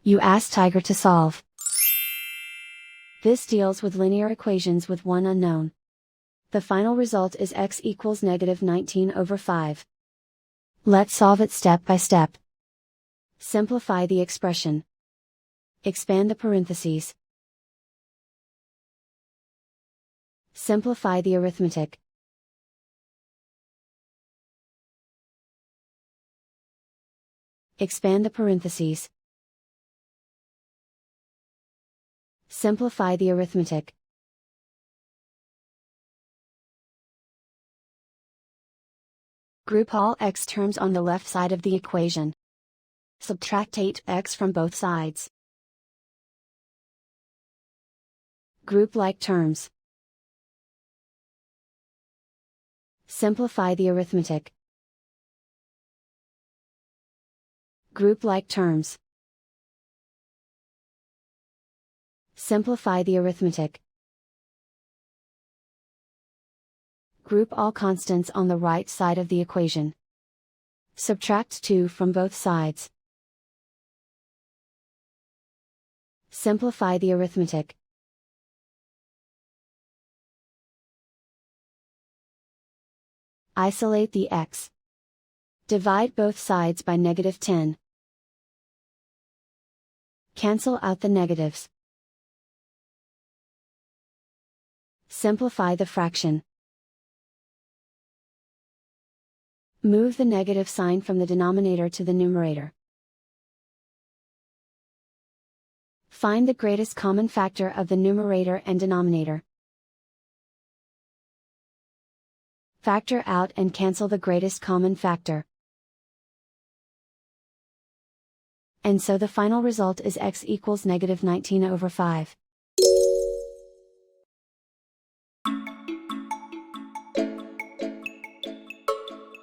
You ask Tiger to solve. This deals with linear equations with one unknown. The final result is x equals -19/5. Let's solve it step by step. Simplify the expression. Expand the parentheses. Simplify the arithmetic. Expand the parentheses. Simplify the arithmetic. Group all x terms on the left side of the equation. Subtract 8x from both sides. Group like terms. Simplify the arithmetic. Group like terms. Simplify the arithmetic. Group all constants on the right side of the equation. Subtract 2 from both sides. Simplify the arithmetic. Isolate the x. Divide both sides by -10. Cancel out the negatives. Simplify the fraction. Move the negative sign from the denominator to the numerator. Find the greatest common factor of the numerator and denominator. Factor out and cancel the greatest common factor. And so the final result is x equals -19/5.